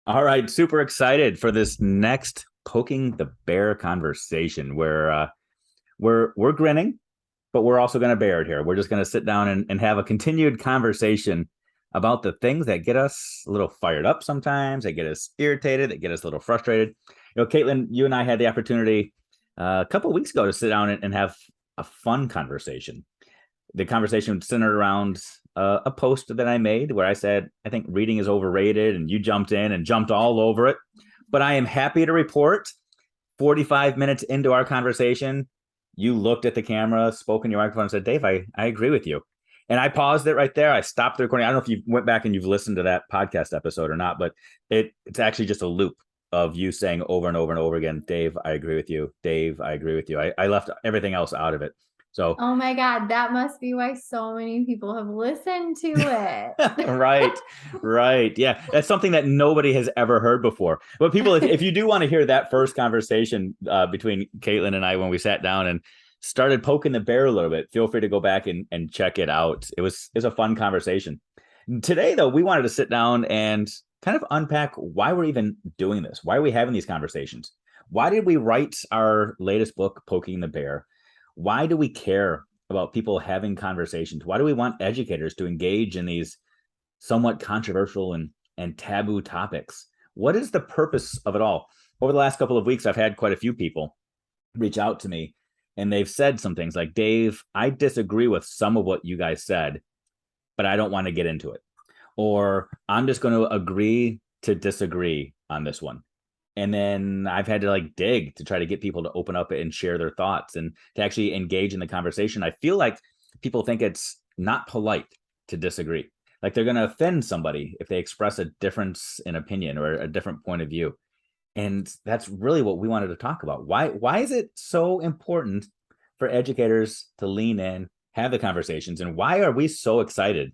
All right, super excited for this next poking the bear conversation where we're grinning, but we're also going to bear it here. We're just going to sit down and have a continued conversation about the things that get us a little fired up sometimes, that get us irritated, that get us a little frustrated. Katelynn, you and I had the opportunity a couple of weeks ago to sit down and have a fun conversation. The conversation centered around a post that I made where I said, I think reading is overrated, and you jumped in and jumped all over it. But I am happy to report 45 minutes into our conversation, you looked at the camera, spoke in your microphone, and said, Dave, I agree with you. And I paused it right there. I stopped the recording. I don't know if you went back and you've listened to that podcast episode or not, but it's actually just a loop of you saying over and over and over again, Dave, I agree with you. Dave, I agree with you. I left everything else out of it. So Oh my God, that must be why so many people have listened to right, right. Yeah, that's something that nobody has ever heard before. But people, if it. you do want to hear that first conversation between Katelynn and I when we sat down and started poking the bear a little bit, feel free to go back and check it out. It was a fun conversation. Today, though, we wanted to sit down and kind of unpack why we're even doing this. Why are we having these conversations? Why did we write our latest book, Poking the Bear? Why do we care about people having conversations? Why do we want educators to engage in these somewhat controversial and taboo topics? What is the purpose of it all? Over the last couple of weeks, I've had quite a few people reach out to me and they've said some things like, Dave, I disagree with some of what you guys said, but I don't want to get into it. Or I'm just going to agree to disagree on this one. And then I've had to like dig to try to get people to open up and share their thoughts and to actually engage in the conversation. I feel like people think it's not polite to disagree. Like they're going to offend somebody if they express a difference in opinion or a different point of view. And that's really what we wanted to talk about. Why is it so important for educators to lean in, have the conversations, and why are we so excited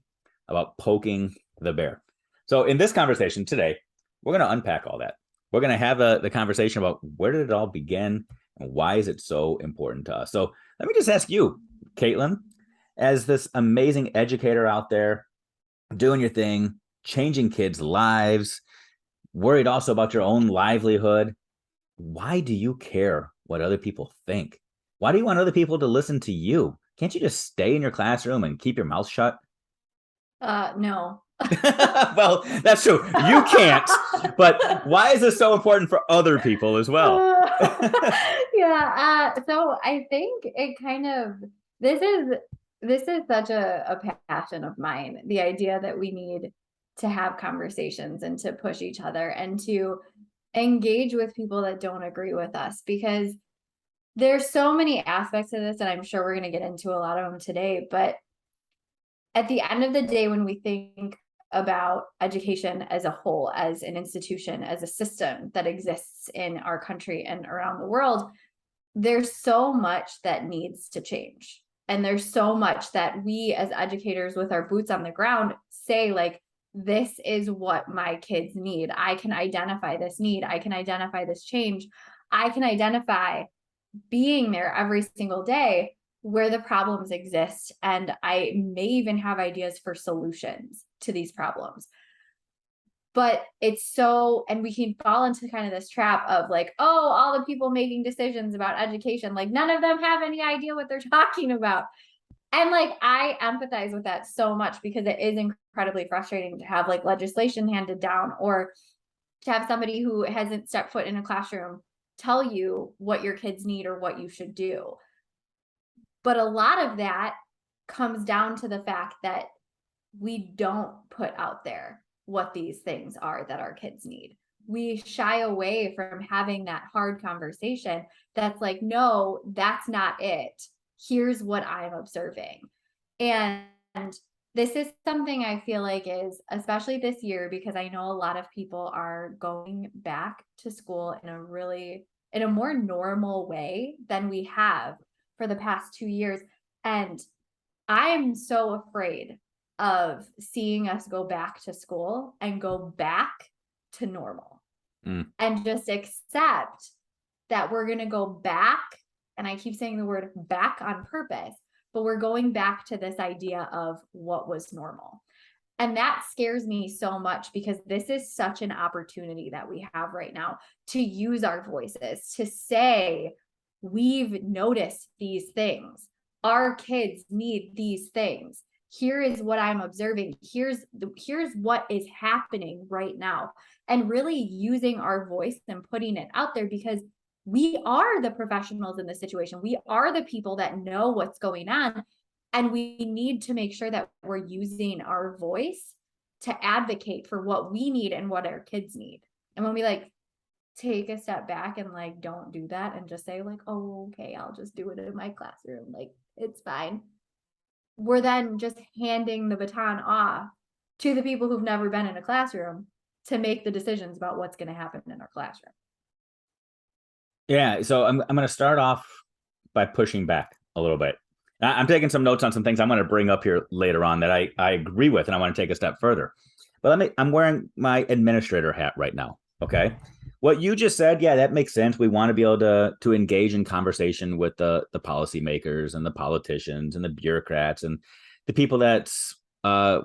about poking the bear? So in this conversation today, we're going to unpack all that. We're going to have the conversation about where did it all begin and why is it so important to us. So let me just ask you, Katelynn, as this amazing educator out there doing your thing, changing kids' lives, worried also about your own livelihood, why do you care what other people think? Why do you want other people to listen to you? Can't you just stay in your classroom and keep your mouth shut? No. Well, that's true. You can't, but why is this so important for other people as well? Yeah. So I think it kind of this is this is such a passion of mine. The idea that we need to have conversations and to push each other and to engage with people that don't agree with us, because there's so many aspects of this, and I'm sure we're going to get into a lot of them today. But at the end of the day, when we think about education as a whole, as an institution, as a system that exists in our country and around the world, there's so much that needs to change. And there's so much that we as educators with our boots on the ground say, like, this is what my kids need. I can identify this need. I can identify this change. I can identify being there every single day where the problems exist. And I may even have ideas for solutions to these problems. But it's so, and we can fall into kind of this trap of like, oh, all the people making decisions about education, like none of them have any idea what they're talking about. And like, I empathize with that so much because it is incredibly frustrating to have like legislation handed down or to have somebody who hasn't stepped foot in a classroom tell you what your kids need or what you should do. But a lot of that comes down to the fact that we don't put out there what these things are that our kids need. We shy away from having that hard conversation that's like, no, that's not it. Here's what I'm observing. And this is something I feel like is, especially this year, because I know a lot of people are going back to school in a more normal way than we have for the past 2 years. And I am so afraid of seeing us go back to school and go back to normal Mm. and just accept that we're going to go back. And I keep saying the word back on purpose, but we're going back to this idea of what was normal. And that scares me so much because this is such an opportunity that we have right now to use our voices, to say, we've noticed these things. Our kids need these things. Here is what I'm observing. Here's what is happening right now. And really using our voice and putting it out there, because we are the professionals in the situation. We are the people that know what's going on. And we need to make sure that we're using our voice to advocate for what we need and what our kids need. And when we like take a step back and like don't do that and just say like, oh, okay, I'll just do it in my classroom, like it's fine, we're then just handing the baton off to the people who've never been in a classroom to make the decisions about what's going to happen in our classroom. Yeah, so I'm going to start off by pushing back a little bit. I'm taking some notes on some things I'm going to bring up here later on that I agree with, and I want to take a step further. But I'm wearing my administrator hat right now. Okay, what you just said, yeah, that makes sense. We want to be able to engage in conversation with the policymakers and the politicians and the bureaucrats and the people that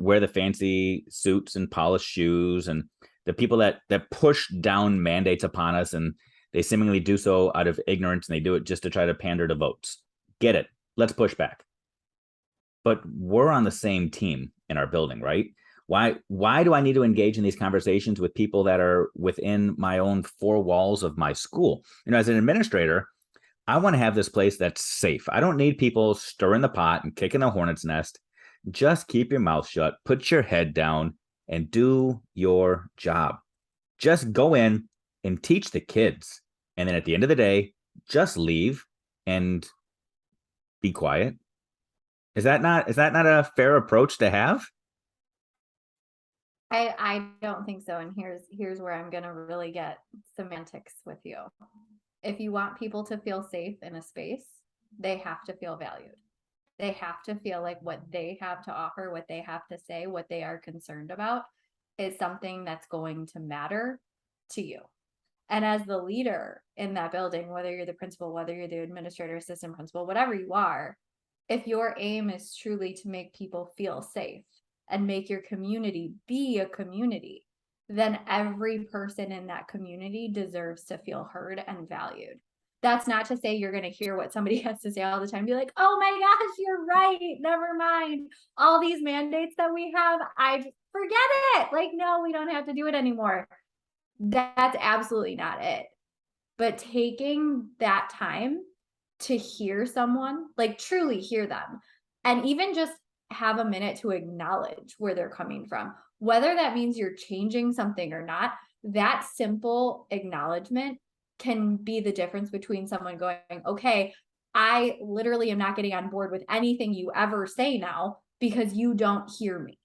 wear the fancy suits and polished shoes, and the people that push down mandates upon us, and they seemingly do so out of ignorance, and they do it just to try to pander to votes. Get it. Let's push back. But we're on the same team in our building, right? Why do I need to engage in these conversations with people that are within my own four walls of my school? As an administrator, I want to have this place that's safe. I don't need people stirring the pot and kicking the hornet's nest. Just keep your mouth shut, put your head down, and do your job. Just go in and teach the kids. And then at the end of the day, just leave and be quiet. Is that not a fair approach to have? I don't think so. And here's where I'm gonna really get semantics with you. If you want people to feel safe in a space, they have to feel valued. They have to feel like what they have to offer, what they have to say, what they are concerned about is something that's going to matter to you. And as the leader in that building, whether you're the principal, whether you're the administrator, assistant principal, whatever you are, if your aim is truly to make people feel safe and make your community be a community, then every person in that community deserves to feel heard and valued. That's not to say you're going to hear what somebody has to say all the time and be like, oh my gosh, you're right, never mind all these mandates that we have, I forget it, like no, we don't have to do it anymore. That's absolutely not it. But taking that time to hear someone, like truly hear them, and even just have a minute to acknowledge where they're coming from, whether that means you're changing something or not, that simple acknowledgement can be the difference between someone going, okay, I literally am not getting on board with anything you ever say now because you don't hear me.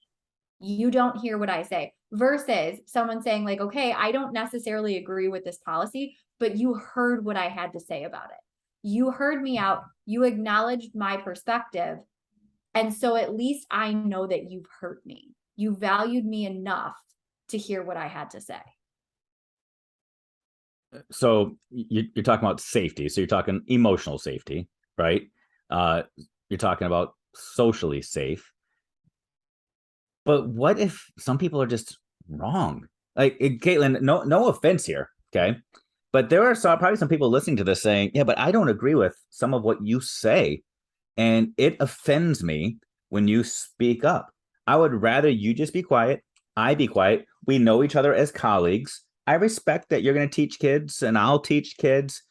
You don't hear what I say, versus someone saying like, okay, I don't necessarily agree with this policy, but you heard what I had to say about it. You heard me out. You acknowledged my perspective. And so at least I know that you've heard me. You valued me enough to hear what I had to say. So you're talking about safety. So you're talking emotional safety, right? You're talking about socially safe. But what if some people are just wrong? Like Katelynn, no offense here, okay? But there are probably some people listening to this saying, "Yeah, but I don't agree with some of what you say, and it offends me when you speak up. I would rather you just be quiet. I be quiet. We know each other as colleagues. I respect that you're going to teach kids, and I'll teach kids.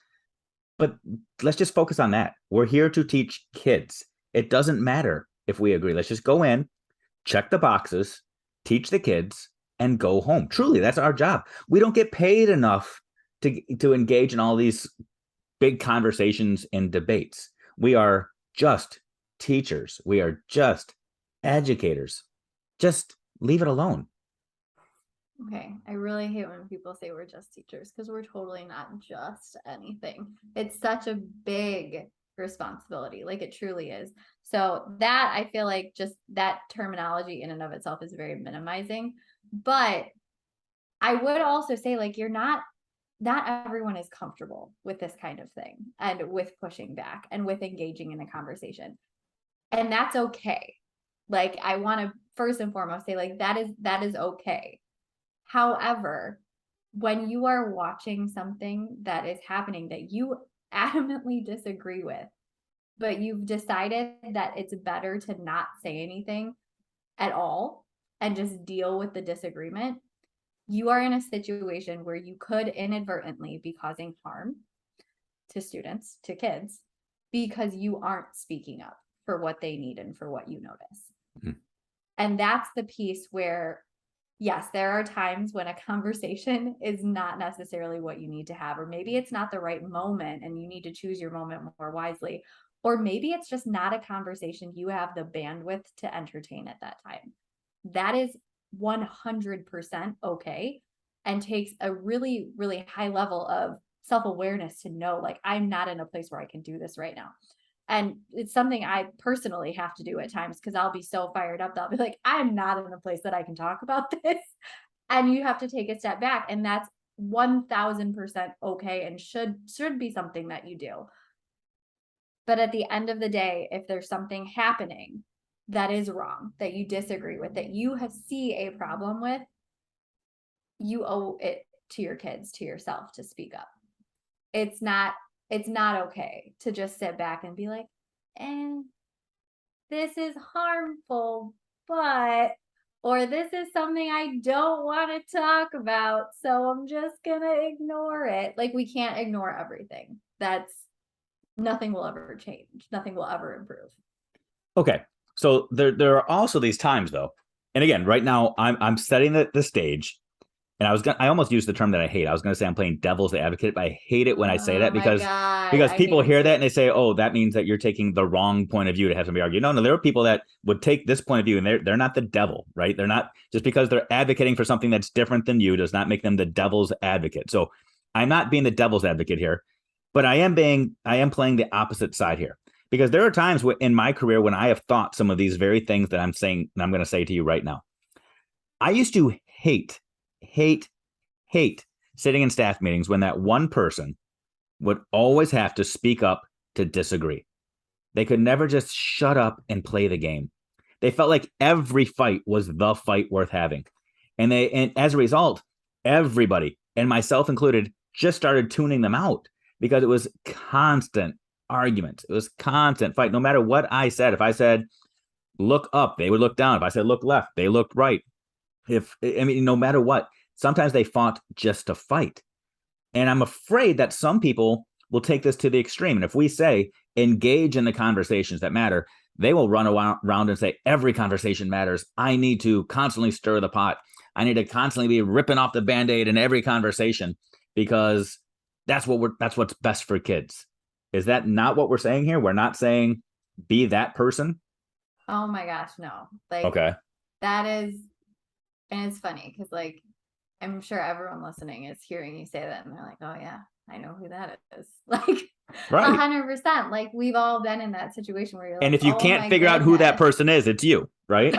But let's just focus on that. We're here to teach kids. It doesn't matter if we agree. Let's just go in, check the boxes, teach the kids, and go home. Truly, that's our job. We don't get paid enough to engage in all these big conversations and debates. We are just teachers. We are just educators. Just leave it alone. Okay, I really hate when people say we're just teachers because we're totally not just anything. It's such a big responsibility, like it truly is. So that I feel like just that terminology in and of itself is very minimizing. But I would also say like not everyone is comfortable with this kind of thing and with pushing back and with engaging in a conversation. And that's okay. Like, I want to first and foremost say, like, that is okay. However, when you are watching something that is happening that you adamantly disagree with, but you've decided that it's better to not say anything at all and just deal with the disagreement, you are in a situation where you could inadvertently be causing harm to students, to kids, because you aren't speaking up for what they need and for what you notice. Mm-hmm. And that's the piece where, yes, there are times when a conversation is not necessarily what you need to have, or maybe it's not the right moment and you need to choose your moment more wisely, or maybe it's just not a conversation you have the bandwidth to entertain at that time. That is 100% okay, and takes a really, really high level of self-awareness to know, like, I'm not in a place where I can do this right now. And it's something I personally have to do at times, because I'll be so fired up that I'll be like, I'm not in a place that I can talk about this. And you have to take a step back. And that's 1000% okay, and should be something that you do. But at the end of the day, if there's something happening that is wrong, that you disagree with, that you see a problem with, you owe it to your kids, to yourself, to speak up. It's not okay to just sit back and be like, this is harmful, but, or this is something I don't want to talk about, so I'm just gonna ignore it. Like, we can't ignore everything. Nothing will ever change. Nothing will ever improve. Okay. So there are also these times, though. And again, right now I'm setting the stage. And I almost used the term that I hate. I was gonna say I'm playing devil's advocate, but I hate it when I say that, because people hear that and they say, oh, that means that you're taking the wrong point of view to have somebody argue. No, there are people that would take this point of view, and they're not the devil, right? They're not, just because they're advocating for something that's different than you does not make them the devil's advocate. So I'm not being the devil's advocate here, but I am playing the opposite side here. Because there are times in my career when I have thought some of these very things that I'm saying, and I'm going to say to you right now. I used to hate sitting in staff meetings when that one person would always have to speak up to disagree. They could never just shut up and play the game. They felt like every fight was the fight worth having. And as a result, everybody, and myself included, just started tuning them out, because it was constant arguments. It was constant fight. No matter what I said, if I said, look up, they would look down. If I said, look left, they looked right. No matter what, sometimes they fought just to fight. And I'm afraid that some people will take this to the extreme. And if we say engage in the conversations that matter, they will run around and say every conversation matters. I need to constantly stir the pot. I need to constantly be ripping off the Band-Aid in every conversation, because that's what's best for kids. Is that not what we're saying here? We're not saying be that person. Oh my gosh, no. Like, okay. That is, and it's funny because, like, I'm sure everyone listening is hearing you say that and they're like, oh yeah, I know who that is. Like, right. 100%. Like, we've all been in that situation where you're like, and if you can't figure out who that person is, it's you, right?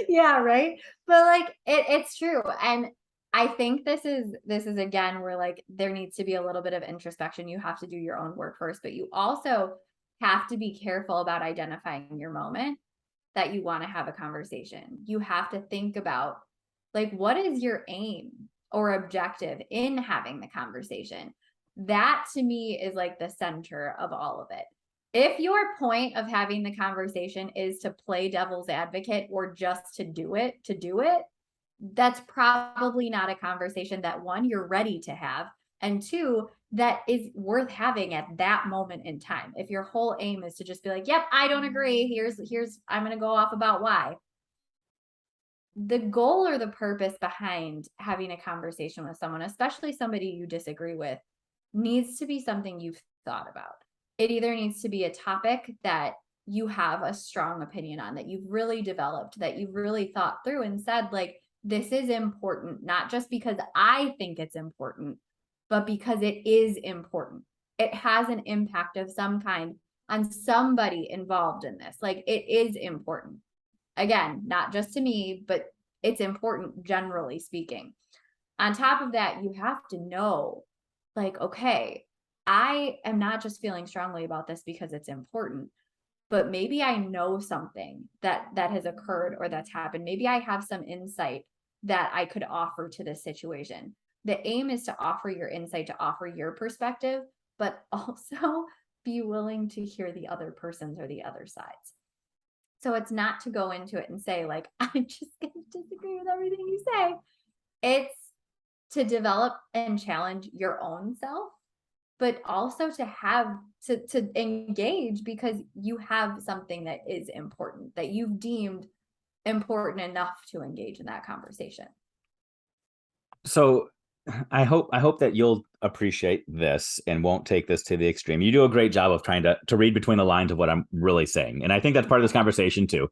Yeah, right. But like, it's true. And I think this is again where, like, there needs to be a little bit of introspection. You have to do your own work first, but you also have to be careful about identifying your moment that you want to have a conversation. You have to think about, like, what is your aim or objective in having the conversation? That to me is like the center of all of it. If your point of having the conversation is to play devil's advocate or just to do it, that's probably not a conversation that, one, you're ready to have, and two, that is worth having at that moment in time. If your whole aim is to just be like, yep, I don't agree, here's I'm going to go off about why. The goal or the purpose behind having a conversation with someone, especially somebody you disagree with, needs to be something you've thought about. It either needs to be a topic that you have a strong opinion on, that you've really developed, that you've really thought through and said, like, this is important, not just because I think it's important, but because it is important. It has an impact of some kind on somebody involved in this. Like, it is important. Again, not just to me, but it's important generally speaking. On top of that, you have to know, like, okay, I am not just feeling strongly about this because it's important. but maybe I know something that has occurred or that's happened. Maybe I have some insight that I could offer to this situation. The aim is to offer your insight, to offer your perspective, but also be willing to hear the other person's or the other sides. So it's not to go into it and say, like, I'm just going to disagree with everything you say. It's to develop and challenge your own self, but also to have to engage because you have something that is important, that you've deemed important enough to engage in that conversation. So I hope that you'll appreciate this and won't take this to the extreme. You do a great job of trying to read between the lines of what I'm really saying. And I think that's part of this conversation too,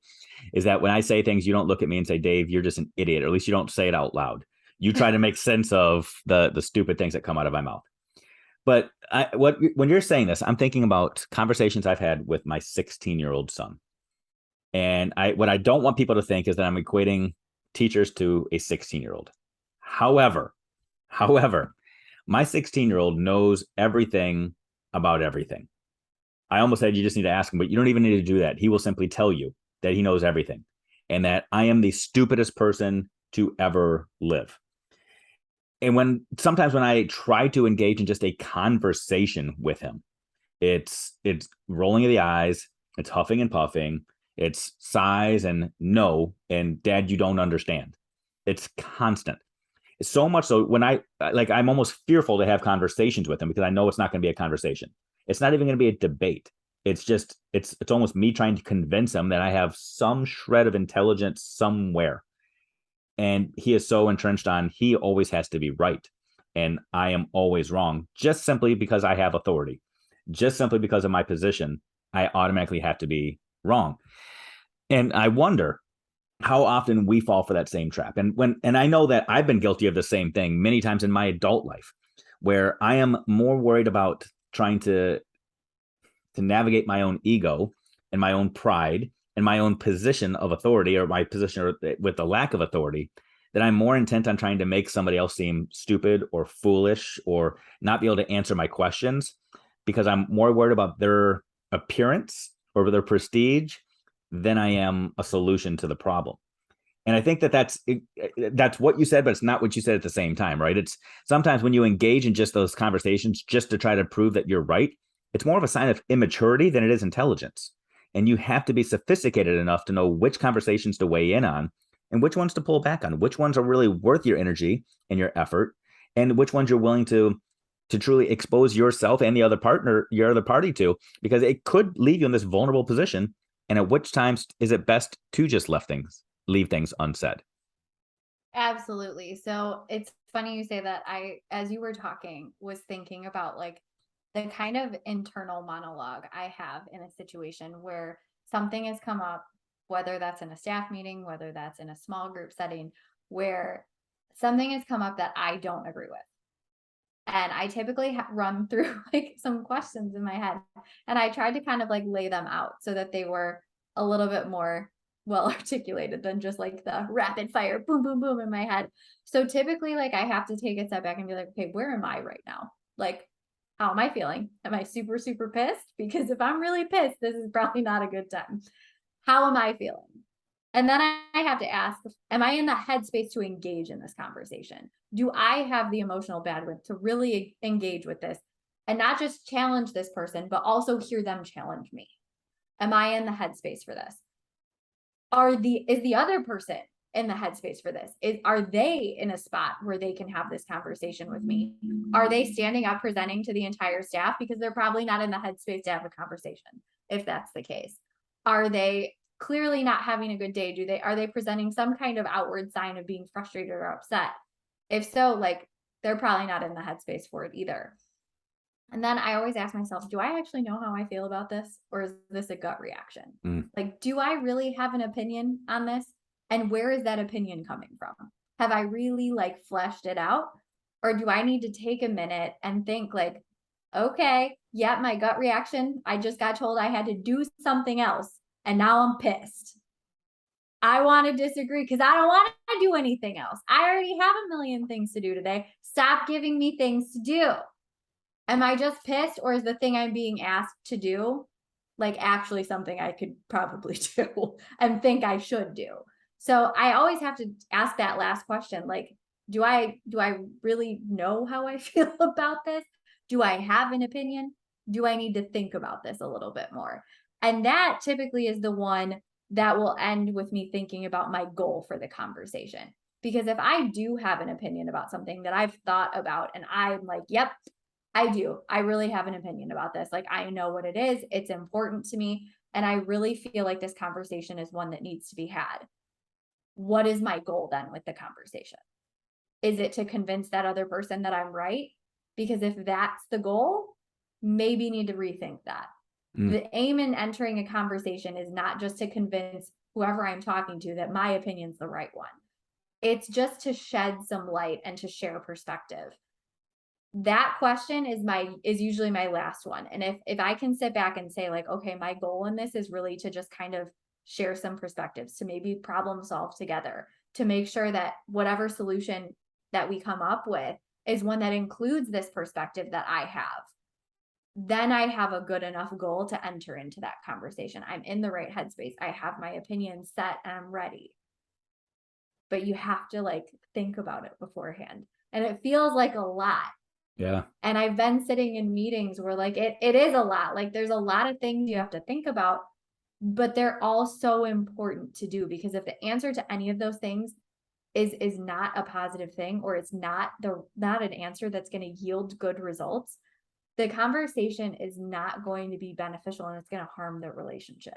is that when I say things, you don't look at me and say, Dave, you're just an idiot, or at least you don't say it out loud. You try to make sense of the stupid things that come out of my mouth. But when you're saying this, I'm thinking about conversations I've had with my 16-year-old son. And what I don't want people to think is that I'm equating teachers to a 16-year-old. However, my 16-year-old knows everything about everything. I almost said you just need to ask him, but you don't even need to do that. He will simply tell you that he knows everything and that I am the stupidest person to ever live. And sometimes when I try to engage in just a conversation with him, it's rolling of the eyes, it's huffing and puffing, it's sighs and no, and dad, you don't understand. It's constant. So much so when I'm almost fearful to have conversations with him because I know it's not going to be a conversation. It's not even going to be a debate. It's just, it's almost me trying to convince him that I have some shred of intelligence somewhere. And he is so entrenched on, he always has to be right. And I am always wrong, just simply because I have authority, just simply because of my position. I automatically have to be wrong. And I wonder how often we fall for that same trap. And I know that I've been guilty of the same thing many times in my adult life, where I am more worried about trying to navigate my own ego and my own pride and my own position of authority, or my position with the lack of authority, that I'm more intent on trying to make somebody else seem stupid or foolish or not be able to answer my questions, because I'm more worried about their appearance or their prestige than I am a solution to the problem. And I think that's what you said, but it's not what you said at the same time, right? It's sometimes when you engage in just those conversations just to try to prove that you're right, it's more of a sign of immaturity than it is intelligence. And you have to be sophisticated enough to know which conversations to weigh in on and which ones to pull back on, which ones are really worth your energy and your effort, and which ones you're willing to truly expose yourself and your other party to, because it could leave you in this vulnerable position. And at which times is it best to just leave things unsaid? Absolutely. So it's funny you say that. As you were talking, was thinking about like the kind of internal monologue I have in a situation where something has come up, whether that's in a staff meeting, whether that's in a small group setting, where something has come up that I don't agree with. And I typically run through like some questions in my head, and I tried to kind of like lay them out so that they were a little bit more well articulated than just like the rapid fire boom, boom, boom in my head. So typically, like I have to take a step back and be like, okay, where am I right now? Like, how am I feeling? Am I super, super pissed? Because if I'm really pissed, this is probably not a good time. How am I feeling? And then I have to ask, am I in the headspace to engage in this conversation? Do I have the emotional bandwidth to really engage with this and not just challenge this person, but also hear them challenge me? Am I in the headspace for this? Is the other person in the headspace for this? Are they in a spot where they can have this conversation with me? Are they standing up presenting to the entire staff? Because they're probably not in the headspace to have a conversation, if that's the case. Are they clearly not having a good day? Are they presenting some kind of outward sign of being frustrated or upset? If so, like they're probably not in the headspace for it either. And then I always ask myself, do I actually know how I feel about this? Or is this a gut reaction? Like, do I really have an opinion on this? And where is that opinion coming from? Have I really like fleshed it out? Or do I need to take a minute and think like, okay, yeah, my gut reaction, I just got told I had to do something else. And now I'm pissed. I want to disagree because I don't want to do anything else. I already have a million things to do today. Stop giving me things to do. Am I just pissed, or is the thing I'm being asked to do like actually something I could probably do and think I should do. So I always have to ask that last question, like, do I really know how I feel about this? Do I have an opinion? Do I need to think about this a little bit more? And that typically is the one that will end with me thinking about my goal for the conversation. Because if I do have an opinion about something that I've thought about and I'm like, yep, I do. I really have an opinion about this. Like, I know what it is. It's important to me. And I really feel like this conversation is one that needs to be had. What is my goal then with the conversation? Is it to convince that other person that I'm right? Because if that's the goal, maybe need to rethink that. The aim in entering a conversation is not just to convince whoever I'm talking to that my opinion's the right one. It's just to shed some light and to share perspective. That question is usually my last one. And if I can sit back and say like, okay, my goal in this is really to just kind of share some perspectives, to maybe problem solve together, to make sure that whatever solution that we come up with is one that includes this perspective that I have, then I have a good enough goal to enter into that conversation. I'm in the right headspace. I have my opinion set and I'm ready. But you have to like think about it beforehand. And it feels like a lot. Yeah. And I've been sitting in meetings where like it is a lot. Like there's a lot of things you have to think about, but they're all so important to do, because if the answer to any of those things is not a positive thing, or it's not an answer that's going to yield good results, the conversation is not going to be beneficial and it's going to harm the relationship.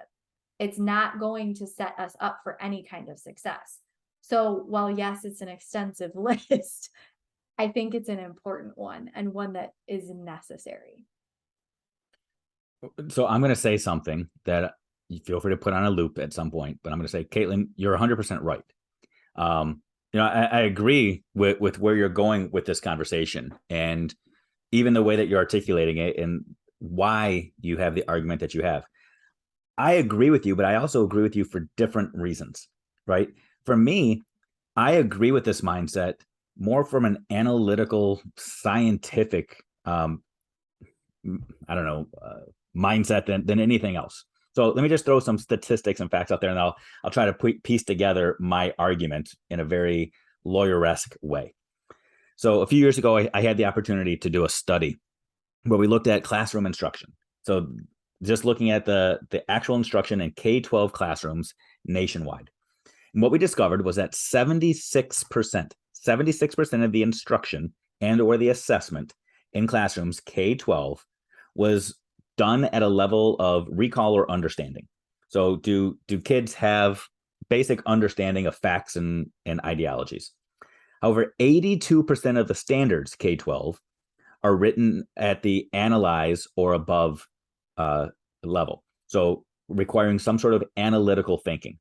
It's not going to set us up for any kind of success. So while yes, it's an extensive list, I think it's an important one and one that is necessary. So I'm going to say something that you feel free to put on a loop at some point, but I'm going to say, Katelynn, you're 100% right. I agree with where you're going with this conversation, and even the way that you're articulating it and why you have the argument that you have. I agree with you, but I also agree with you for different reasons, right? For me, I agree with this mindset more from an analytical, scientific, mindset than anything else. So let me just throw some statistics and facts out there, and I'll try to piece together my argument in a very lawyer-esque way. So a few years ago, I had the opportunity to do a study where we looked at classroom instruction. So just looking at the actual instruction in K-12 classrooms nationwide. And what we discovered was that 76% of the instruction and or the assessment in classrooms K-12 was done at a level of recall or understanding. So do kids have basic understanding of facts and ideologies? However, 82% of the standards K-12 are written at the analyze or above level. So requiring some sort of analytical thinking.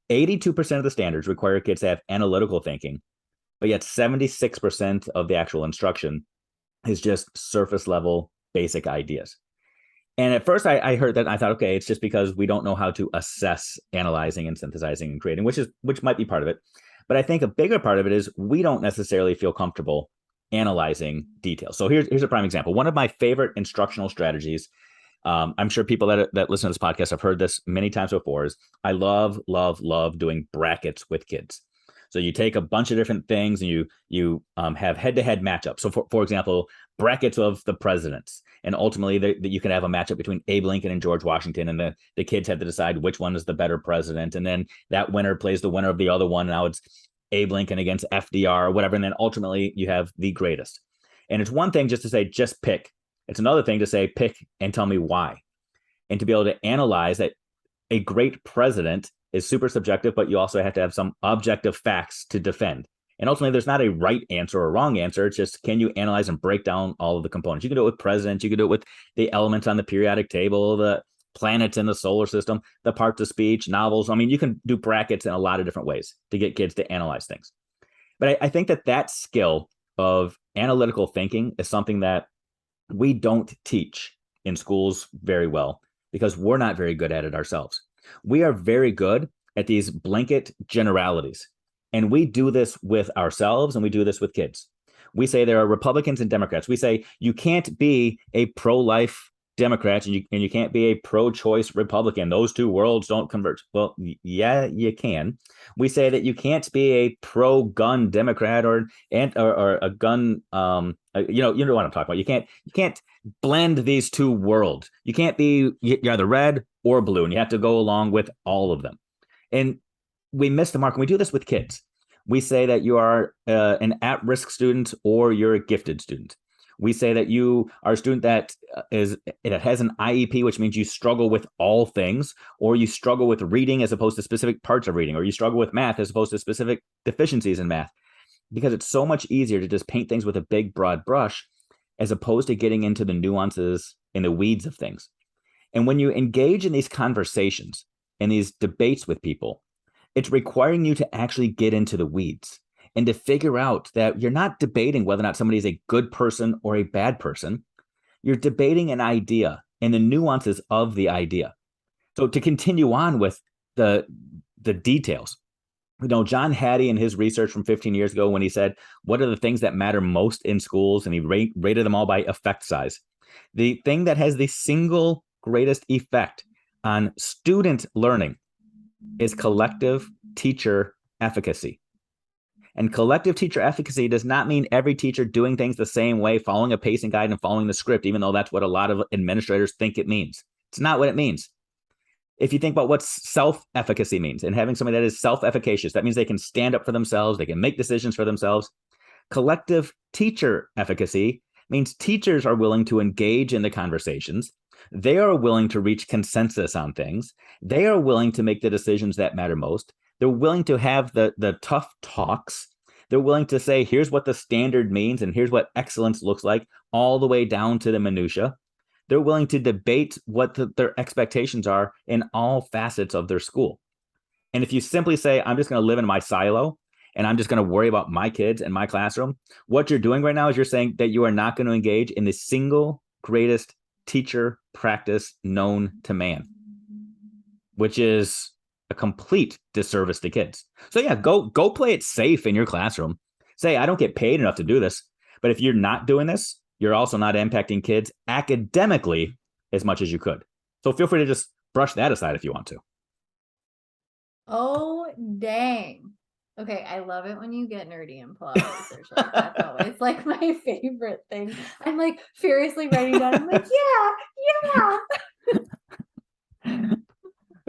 82% of the standards require kids to have analytical thinking, but yet 76% of the actual instruction is just surface level basic ideas. And at first I heard that, and I thought, okay, it's just because we don't know how to assess analyzing and synthesizing and creating, which might be part of it. But I think a bigger part of it is we don't necessarily feel comfortable analyzing details. So here's a prime example. One of my favorite instructional strategies, I'm sure people that listen to this podcast have heard this many times before, is I love doing brackets with kids. So you take a bunch of different things and you have head-to-head matchups. So for example, brackets of the presidents. And ultimately you can have a matchup between Abe Lincoln and George Washington, and the kids have to decide which one is the better president. And then that winner plays the winner of the other one. Now it's Abe Lincoln against FDR or whatever. And then ultimately you have the greatest. And it's one thing just to say, just pick. It's another thing to say, pick and tell me why. And to be able to analyze that a great president is super subjective, but you also have to have some objective facts to defend. And ultimately, there's not a right answer or a wrong answer. It's just, can you analyze and break down all of the components? You can do it with presidents. You can do it with the elements on the periodic table, the planets in the solar system, the parts of speech, novels. I mean, you can do brackets in a lot of different ways to get kids to analyze things. But I think that skill of analytical thinking is something that we don't teach in schools very well, because we're not very good at it ourselves. We are very good at these blanket generalities. And we do this with ourselves and we do this with kids. We say there are Republicans and Democrats. We say you can't be a pro-life Democrats and you can't be a pro-choice Republican. Those two worlds don't converge. Well, yeah, you can. We say that you can't be a pro-gun Democrat or a gun. You know what I'm talking about. You can't blend these two worlds. You can't be you're either red or blue, and you have to go along with all of them. And we miss the mark. And we do this with kids. We say that you are an at-risk student or you're a gifted student. We say that you are a student that has an IEP, which means you struggle with all things, or you struggle with reading as opposed to specific parts of reading, or you struggle with math as opposed to specific deficiencies in math, because it's so much easier to just paint things with a big, broad brush as opposed to getting into the nuances and the weeds of things. And when you engage in these conversations and these debates with people, it's requiring you to actually get into the weeds and to figure out that you're not debating whether or not somebody is a good person or a bad person. You're debating an idea and the nuances of the idea. So to continue on with the details, John Hattie in his research from 15 years ago, when he said, what are the things that matter most in schools? And he rated them all by effect size. The thing that has the single greatest effect on student learning is collective teacher efficacy. And collective teacher efficacy does not mean every teacher doing things the same way, following a pacing guide and following the script, even though that's what a lot of administrators think it means. It's not what it means. If you think about what self-efficacy means and having somebody that is self-efficacious, that means they can stand up for themselves, they can make decisions for themselves. Collective teacher efficacy means teachers are willing to engage in the conversations. They are willing to reach consensus on things. They are willing to make the decisions that matter most. They're willing to have the tough talks. They're willing to say, here's what the standard means and here's what excellence looks like, all the way down to the minutia. They're willing to debate what their expectations are in all facets of their school. And if you simply say, I'm just going to live in my silo and I'm just going to worry about my kids and my classroom, what you're doing right now is you're saying that you are not going to engage in the single greatest teacher practice known to man, which is a complete disservice to kids. So yeah, go play it safe in your classroom. Say, I don't get paid enough to do this. But if you're not doing this, you're also not impacting kids academically as much as you could. So feel free to just brush that aside if you want to. Oh, dang. Okay, I love it when you get nerdy and pull out research like that. Though it's like my favorite thing. I'm like furiously writing down. I'm like, yeah.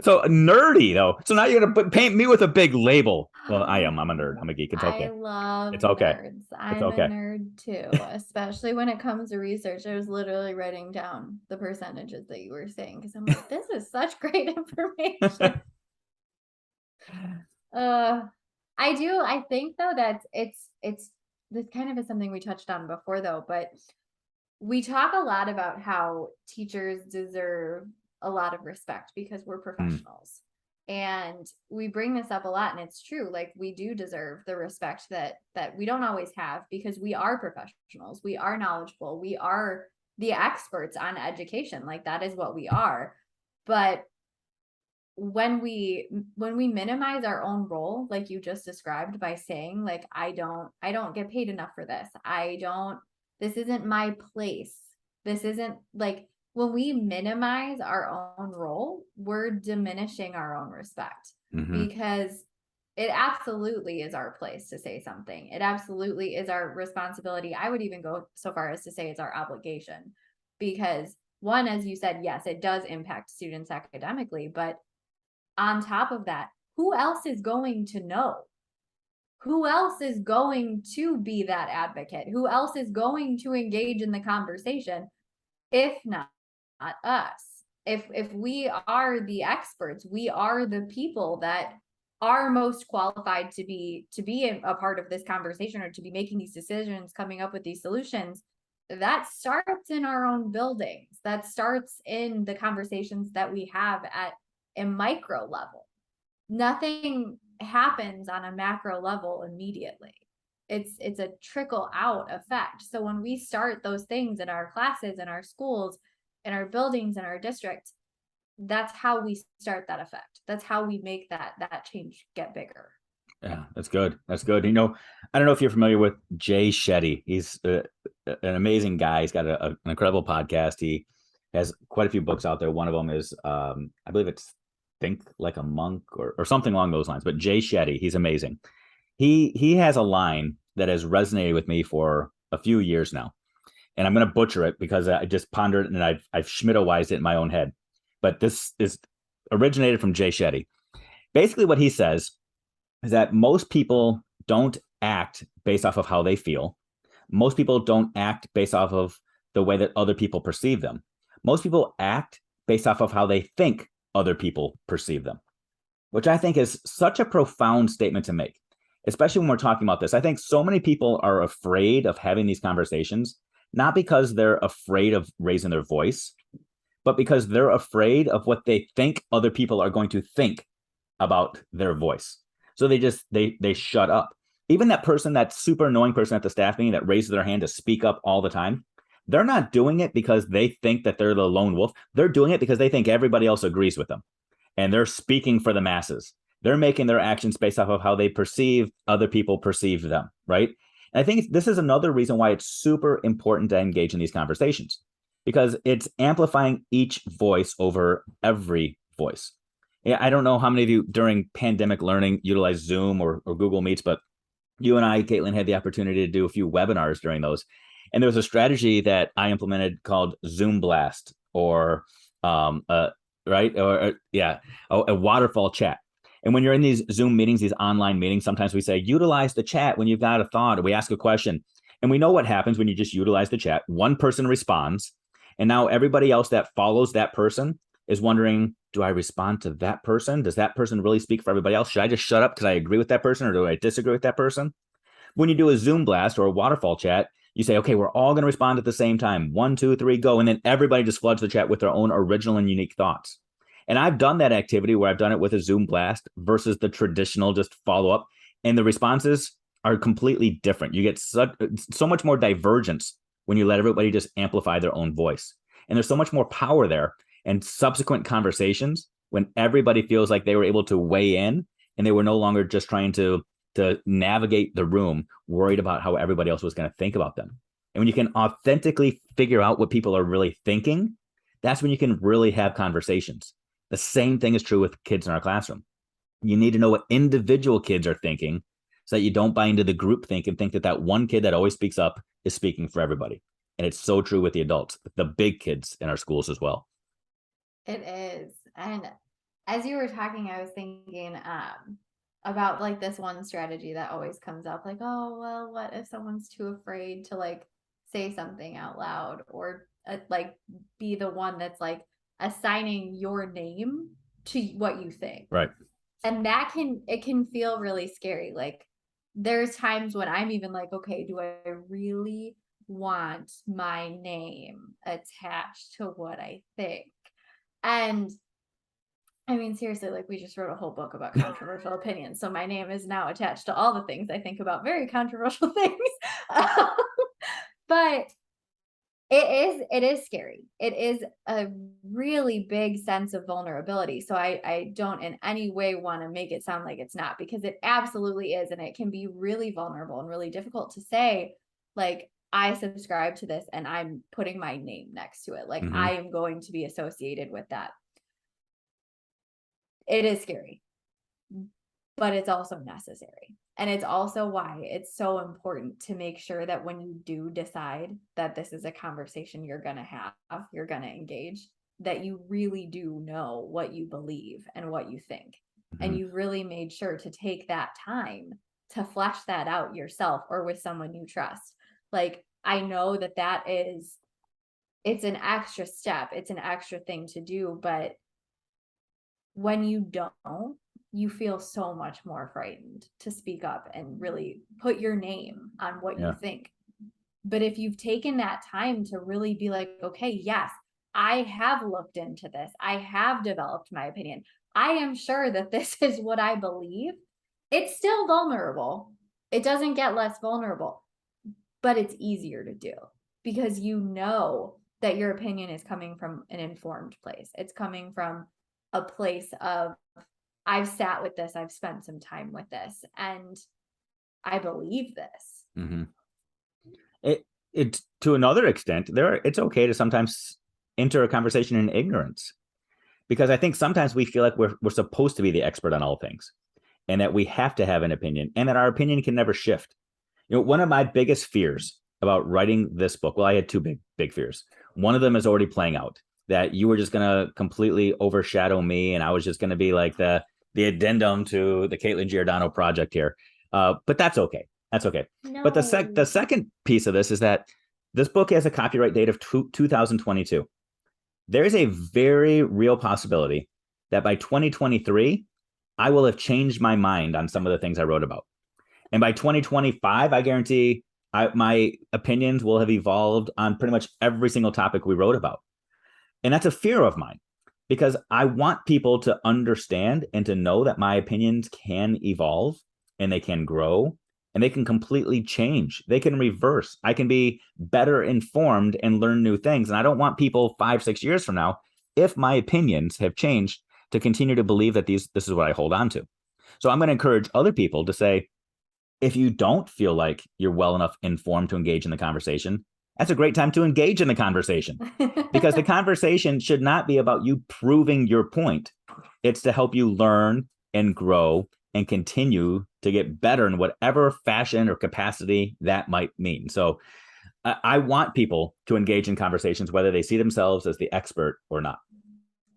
So nerdy though. So now you're gonna paint me with a big label. Well, I am. I'm a nerd. I'm a geek. It's okay. I love it's okay. nerds. I'm okay. a nerd too, especially when it comes to research. I was literally writing down the percentages that you were saying because I'm like, this is such great information. I think though that it's this kind of is something we touched on before though, but we talk a lot about how teachers deserve a lot of respect because we're professionals. And we bring this up a lot, and it's true. Like, we do deserve the respect that we don't always have because we are professionals. We are knowledgeable. We are the experts on education. Like, that is what we are. But when we minimize our own role, like you just described, by saying like, I don't get paid enough for this. This isn't my place. This isn't like, when we minimize our own role, we're diminishing our own respect, because it absolutely is our place to say something. It absolutely is our responsibility. I would even go so far as to say it's our obligation, because one, as you said, yes, it does impact students academically, but on top of that, who else is going to know? Who else is going to be that advocate? Who else is going to engage in the conversation if not us? If we are the experts, we are the people that are most qualified to be a part of this conversation or to be making these decisions, coming up with these solutions. That starts in our own buildings. That starts in the conversations that we have at a micro level. Nothing happens on a macro level immediately. It's a trickle out effect. So when we start those things in our classes, in our schools, in our buildings, in our districts, that's how we start that effect. That's how we make that change get bigger. Yeah, that's good. That's good. I don't know if you're familiar with Jay Shetty. He's an amazing guy. He's got an incredible podcast. He Has quite a few books out there. One of them is, I believe it's Think Like a Monk or something along those lines. But Jay Shetty, he's amazing. He has a line that has resonated with me for a few years now, and I'm going to butcher it because I just pondered it and I've Schmittoized it in my own head. But this is originated from Jay Shetty. Basically, what he says is that most people don't act based off of how they feel. Most people don't act based off of the way that other people perceive them. Most people act based off of how they think other people perceive them, which I think is such a profound statement to make, especially when we're talking about this. I think so many people are afraid of having these conversations, not because they're afraid of raising their voice, but because they're afraid of what they think other people are going to think about their voice. So they shut up. Even that person, that super annoying person at the staff meeting that raises their hand to speak up all the time, they're not doing it because they think that they're the lone wolf. They're doing it because they think everybody else agrees with them. And they're speaking for the masses. They're making their actions based off of how they perceive other people perceive them, right? And I think this is another reason why it's super important to engage in these conversations, because it's amplifying each voice over every voice. Yeah, I don't know how many of you during pandemic learning utilize Zoom or Google Meets, but you and I, Katelynn, had the opportunity to do a few webinars during those. And there was a strategy that I implemented called Zoom Blast, or right, or yeah, a waterfall chat. And when you're in these Zoom meetings, these online meetings, sometimes we say utilize the chat when you've got a thought, or we ask a question. And we know what happens when you just utilize the chat. One person responds, and now everybody else that follows that person is wondering, do I respond to that person? Does that person really speak for everybody else? Should I just shut up because I agree with that person, or do I disagree with that person? When you do a Zoom blast or a waterfall chat, you say, okay, we're all going to respond at the same time. 1, 2, 3, go. And then everybody just floods the chat with their own original and unique thoughts. And I've done that activity where I've done it with a Zoom blast versus the traditional just follow up. And the responses are completely different. You get so much more divergence when you let everybody just amplify their own voice. And there's so much more power there. And subsequent conversations, when everybody feels like they were able to weigh in and they were no longer just trying to navigate the room, worried about how everybody else was going to think about them. And when you can authentically figure out what people are really thinking, that's when you can really have conversations. The same thing is true with kids in our classroom. You need to know what individual kids are thinking so that you don't buy into the group think and think that that one kid that always speaks up is speaking for everybody. And it's so true with the adults, the big kids in our schools as well. It is. And as you were talking, I was thinking about like this one strategy that always comes up, like, oh, well, what if someone's too afraid to like say something out loud, or like be the one that's like assigning your name to what you think. Right. And it can feel really scary. Like there's times when I'm even like, okay, do I really want my name attached to what I think? And I mean, seriously, like we just wrote a whole book about controversial opinions. So my name is now attached to all the things I think about very controversial things. But it is scary. It is a really big sense of vulnerability. So I don't in any way want to make it sound like it's not, because it absolutely is. And it can be really vulnerable and really difficult to say, like, I subscribe to this and I'm putting my name next to it. Like I am going to be associated with that. It is scary, but it's also necessary. And it's also why it's so important to make sure that when you do decide that this is a conversation you're going to have, you're going to engage, that you really do know what you believe and what you think. And you really made sure to take that time to flesh that out yourself or with someone you trust. Like, I know that it's an extra step, it's an extra thing to do, but when you don't, you feel so much more frightened to speak up and really put your name on what you think. But if you've taken that time to really be like, okay, yes, I have looked into this, I have developed my opinion, I am sure that this is what I believe, it's still vulnerable. It doesn't get less vulnerable, but it's easier to do because you know that your opinion is coming from an informed place. It's coming from a place of, I've sat with this, I've spent some time with this, and I believe this. It to another extent, it's okay to sometimes enter a conversation in ignorance. Because I think sometimes we feel like we're supposed to be the expert on all things, and that we have to have an opinion, and that our opinion can never shift. One of my biggest fears about writing this book, well, I had two big fears. One of them is already playing out, that you were just going to completely overshadow me, and I was just going to be like the addendum to the Katelynn Giordano project here. But that's okay. That's okay. No. But the second piece of this is that this book has a copyright date of 2022. There is a very real possibility that by 2023, I will have changed my mind on some of the things I wrote about. And by 2025, I guarantee my opinions will have evolved on pretty much every single topic we wrote about. And that's a fear of mine, because I want people to understand and to know that my opinions can evolve and they can grow and they can completely change. They can reverse. I can be better informed and learn new things. And I don't want people 5-6 years from now, if my opinions have changed, to continue to believe that this is what I hold on to. So I'm going to encourage other people to say, if you don't feel like you're well enough informed to engage in the conversation, that's a great time to engage in the conversation, because the conversation should not be about you proving your point. It's to help you learn and grow and continue to get better in whatever fashion or capacity that might mean. So I want people to engage in conversations, whether they see themselves as the expert or not.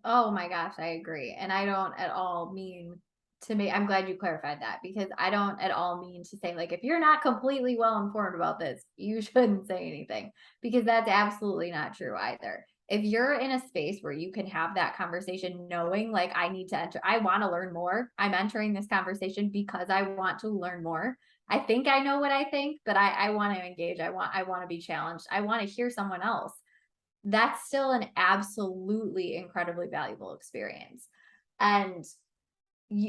Oh my gosh, I agree. And I don't at all mean to me, I'm glad you clarified that, because I don't at all mean to say, like, if you're not completely well informed about this, you shouldn't say anything, because that's absolutely not true either. If you're in a space where you can have that conversation knowing, like, I need to enter, I want to learn more. I'm entering this conversation because I want to learn more. I think I know what I think, but I want to engage. I want to be challenged. I want to hear someone else. That's still an absolutely incredibly valuable experience. And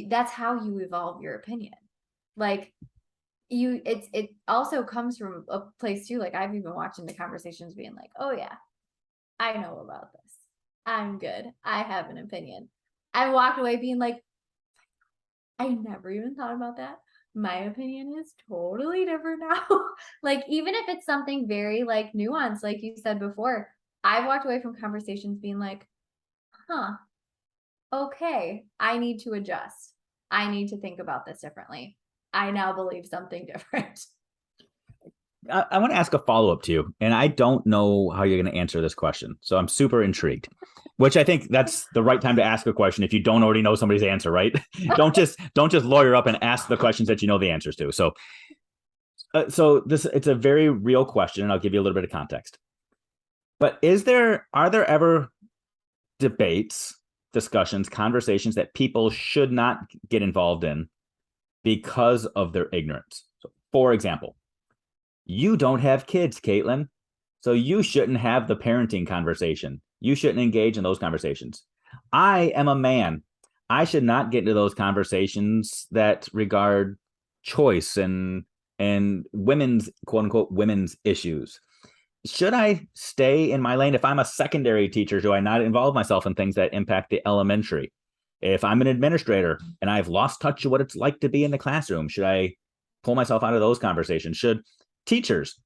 that's how you evolve your opinion. Like, it also comes from a place too. Like, I've even watching the conversations being like, oh yeah, I know about this. I'm good. I have an opinion. I walked away being like, I never even thought about that. My opinion is totally different now. Like, even if it's something very like nuanced, like you said before, I've walked away from conversations being like, huh, okay, I need to adjust. I need to think about this differently. I now believe something different. I want to ask a follow-up to you, and I don't know how you're going to answer this question, so I'm super intrigued, which I think that's the right time to ask a question if you don't already know somebody's answer, right? don't just lawyer up and ask the questions that you know the answers to. So it's a very real question, and I'll give you a little bit of context. But are there ever debates, discussions, conversations that people should not get involved in because of their ignorance? So, for example, you don't have kids, Katelynn, so you shouldn't have the parenting conversation. You shouldn't engage in those conversations. I am a man. I should not get into those conversations that regard choice and women's, quote unquote, women's issues. Should I stay in my lane? If I'm a secondary teacher, do I not involve myself in things that impact the elementary? If I'm an administrator and I've lost touch of what it's like to be in the classroom, should I pull myself out of those conversations? Should teachers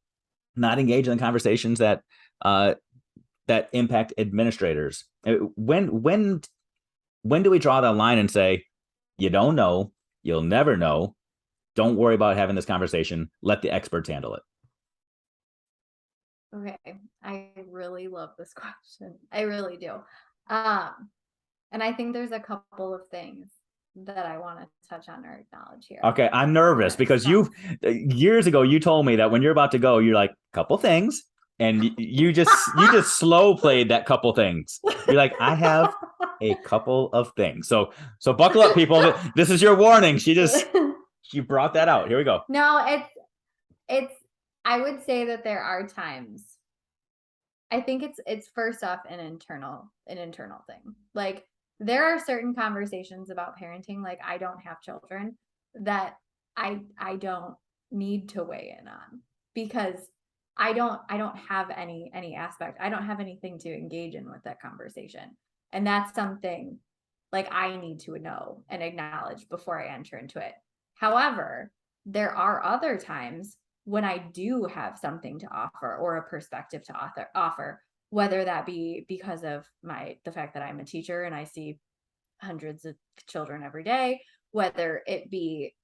not engage in the conversations that impact administrators? When do we draw that line and say, you don't know, you'll never know, don't worry about having this conversation, let the experts handle it? Okay, I really love this question. I really do. And I think there's a couple of things that I want to touch on or acknowledge here. Okay, I'm nervous because years ago you told me that when you're about to go, you're like, couple things, and you just slow played that couple things. You're like, I have a couple of things. So buckle up, people. This is your warning. She brought that out. Here we go. No, it's I would say that there are times. I think it's first off an internal thing. Like, there are certain conversations about parenting, like, I don't have children, that I don't need to weigh in on, because I don't have any aspect. I don't have anything to engage in with that conversation. And that's something, like, I need to know and acknowledge before I enter into it. However, there are other times when I do have something to offer or a perspective to offer, whether that be because of the fact that I'm a teacher and I see hundreds of children every day, whether it be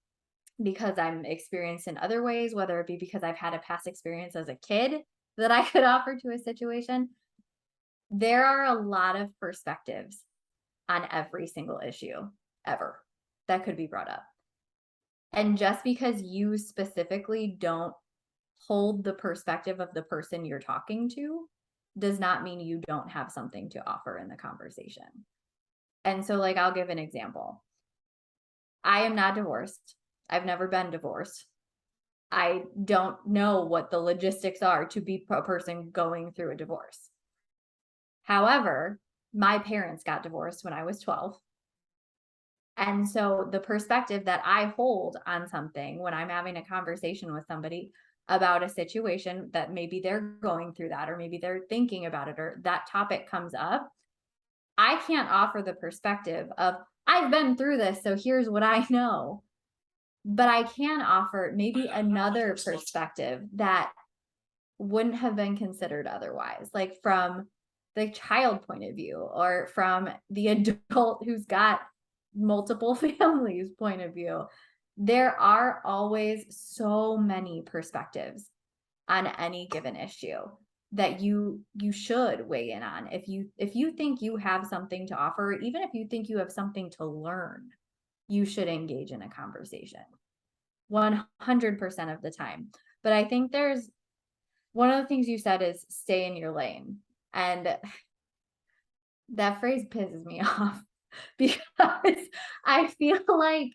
because I'm experienced in other ways, whether it be because I've had a past experience as a kid that I could offer to a situation. There are a lot of perspectives on every single issue ever that could be brought up. And just because you specifically don't hold the perspective of the person you're talking to does not mean you don't have something to offer in the conversation. And so, like, I'll give an example. I am not divorced. I've never been divorced. I don't know what the logistics are to be a person going through a divorce. However, my parents got divorced when I was 12. And so the perspective that I hold on something when I'm having a conversation with somebody about a situation that maybe they're going through that, or maybe they're thinking about it, or that topic comes up, I can't offer the perspective of, I've been through this, so here's what I know. But I can offer maybe another perspective that wouldn't have been considered otherwise, like from the child point of view, or from the adult who's got multiple families point of view. There are always so many perspectives on any given issue that you should weigh in on. If you think you have something to offer, even if you think you have something to learn, you should engage in a conversation 100% of the time. But I think there's one of the things you said is stay in your lane. And that phrase pisses me off because I feel like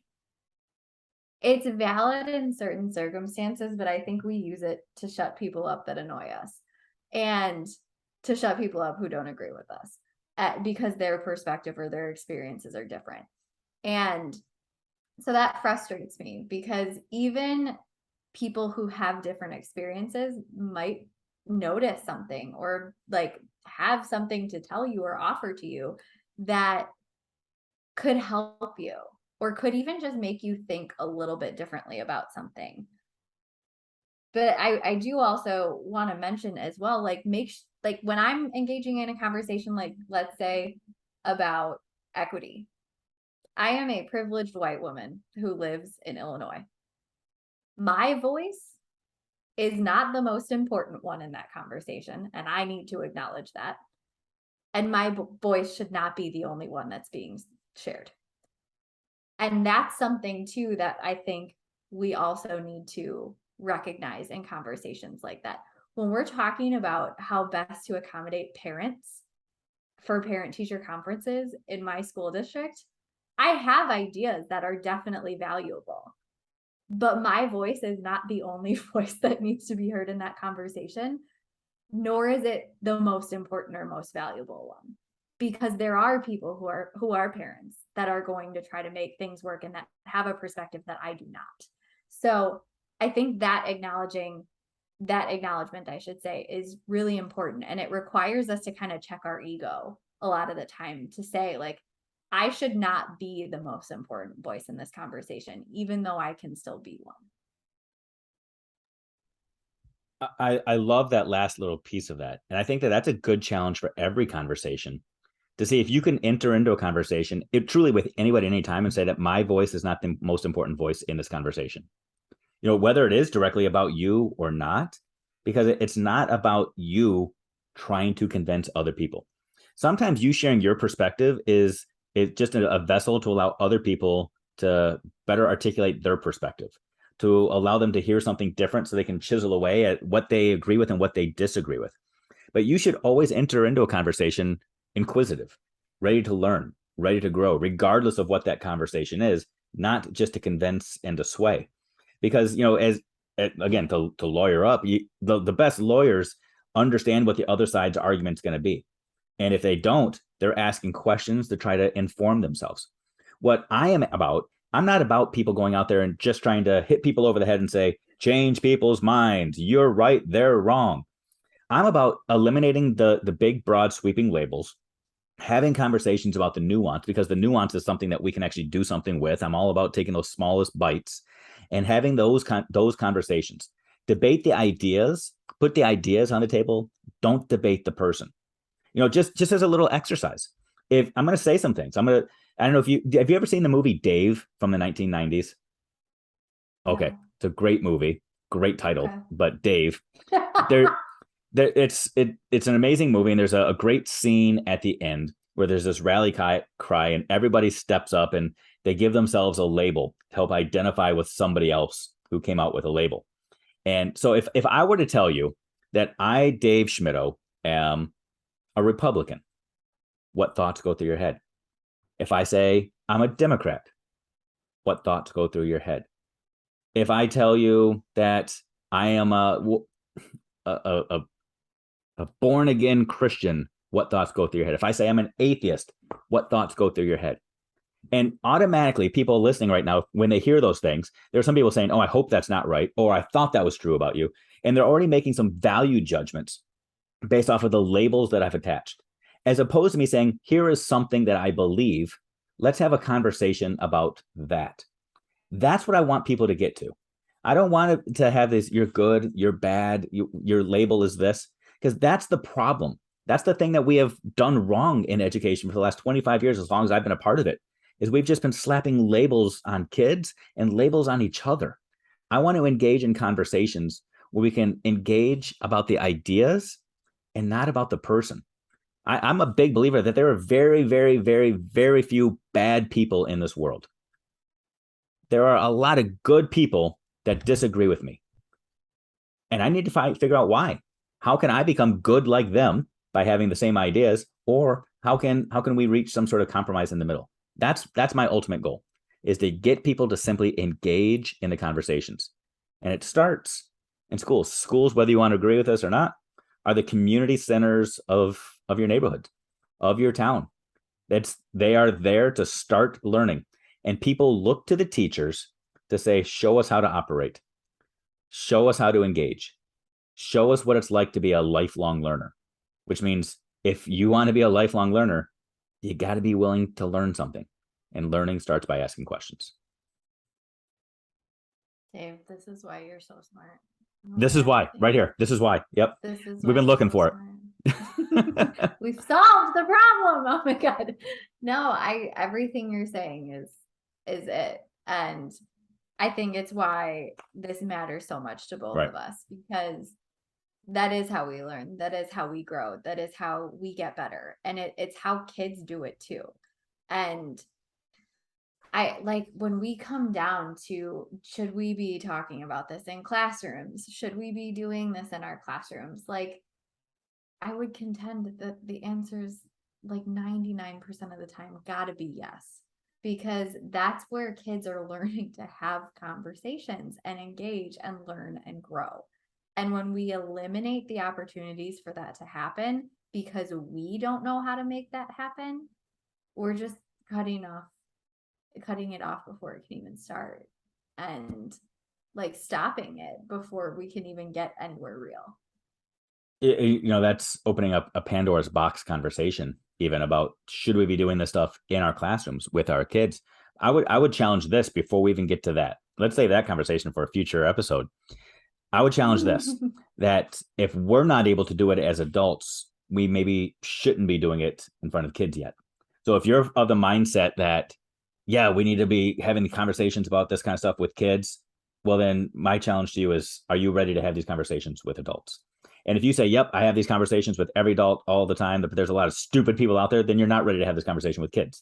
it's valid in certain circumstances, but I think we use it to shut people up that annoy us, and to shut people up who don't agree with us, because their perspective or their experiences are different. And so that frustrates me, because even people who have different experiences might notice something, or like have something to tell you or offer to you that could help you, or could even just make you think a little bit differently about something. But I do also want to mention as well, like, like when I'm engaging in a conversation, like let's say about equity, I am a privileged white woman who lives in Illinois. My voice is not the most important one in that conversation, and I need to acknowledge that. And my voice should not be the only one that's being shared. And that's something too that I think we also need to recognize in conversations like that. When we're talking about how best to accommodate parents for parent-teacher conferences in my school district, I have ideas that are definitely valuable. But my voice is not the only voice that needs to be heard in that conversation, nor is it the most important or most valuable one. Because there are people who are parents that are going to try to make things work and that have a perspective that I do not. So I think that acknowledgement, I should say, is really important. And it requires us to kind of check our ego a lot of the time to say, like, I should not be the most important voice in this conversation, even though I can still be one. I love that last little piece of that. And I think that that's a good challenge for every conversation, to see if you can enter into a conversation, it truly with anybody, anytime, and say that my voice is not the most important voice in this conversation. You know, whether it is directly about you or not, because it's not about you trying to convince other people. Sometimes you sharing your perspective is just a vessel to allow other people to better articulate their perspective, to allow them to hear something different so they can chisel away at what they agree with and what they disagree with. But you should always enter into a conversation inquisitive, ready to learn, ready to grow, regardless of what that conversation is, not just to convince and to sway. Because, you know, as again, to lawyer up, the best lawyers understand what the other side's argument's going to be. And if they don't, they're asking questions to try to inform themselves. What I am about, I'm not about people going out there and just trying to hit people over the head and say, change people's minds. You're right, they're wrong. I'm about eliminating the big, broad, sweeping labels, having conversations about the nuance, because the nuance is something that we can actually do something with. I'm all about taking those smallest bites and having those conversations. Debate the ideas, put the ideas on the table. Don't debate the person. just as a little exercise. If I'm going to say some things, I don't know if have you ever seen the movie Dave from the 1990s? Okay. No. It's a great movie, great title, Okay. but Dave, there, it's an amazing movie. And there's a great scene at the end where there's this rally cry and everybody steps up and they give themselves a label to help identify with somebody else who came out with a label. And so if I were to tell you that I, Dave Schmittou, am a Republican, what thoughts go through your head? If I say I'm a Democrat, what thoughts go through your head? If I tell you that I am a born again Christian, what thoughts go through your head? If I say I'm an atheist, what thoughts go through your head? And automatically, people listening right now, when they hear those things, there are some people saying, "Oh, I hope that's not right," or "I thought that was true about you," and they're already making some value judgments based off of the labels that I've attached, as opposed to me saying, "Here is something that I believe. Let's have a conversation about that." That's what I want people to get to. I don't want it to have this, you're good, you're bad, your label is this, because that's the problem. That's the thing that we have done wrong in education for the last 25 years, as long as I've been a part of it, is we've just been slapping labels on kids and labels on each other. I want to engage in conversations where we can engage about the ideas and not about the person. I'm a big believer that there are very, very, very, very few bad people in this world. There are a lot of good people that disagree with me. And I need to figure out why. How can I become good like them by having the same ideas? Or how can we reach some sort of compromise in the middle? That's my ultimate goal, is to get people to simply engage in the conversations. And it starts in schools. Schools, whether you want to agree with us or not, are the community centers of your neighborhood, of your town. They are there to start learning. And people look to the teachers to say, show us how to operate, show us how to engage, show us what it's like to be a lifelong learner, which means if you want to be a lifelong learner, you got to be willing to learn something. And learning starts by asking questions. Dave, this is why you're so smart. This is why, right here. This is why. Yep. We've been looking for it. We've solved the problem. Oh my God. No, everything you're saying is it. And I think it's why this matters so much to both of us, because that is how we learn. That is how we grow. That is how we get better. And it's how kids do it too. And I like when we come down to, should we be talking about this in classrooms? Should we be doing this in our classrooms? Like, I would contend that the answer's like 99% of the time gotta be yes, because that's where kids are learning to have conversations and engage and learn and grow. And when we eliminate the opportunities for that to happen because we don't know how to make that happen, we're just cutting it off before it can even start, and like stopping it before we can even get anywhere real. That's opening up a Pandora's box conversation, even about, should we be doing this stuff in our classrooms with our kids? I would challenge this before we even get to that. Let's save that conversation for a future episode. I would challenge this, that if we're not able to do it as adults, we maybe shouldn't be doing it in front of kids yet. So if you're of the mindset that, yeah, we need to be having conversations about this kind of stuff with kids, well, then my challenge to you is, are you ready to have these conversations with adults? And if you say, yep, I have these conversations with every adult all the time, but there's a lot of stupid people out there, then you're not ready to have this conversation with kids.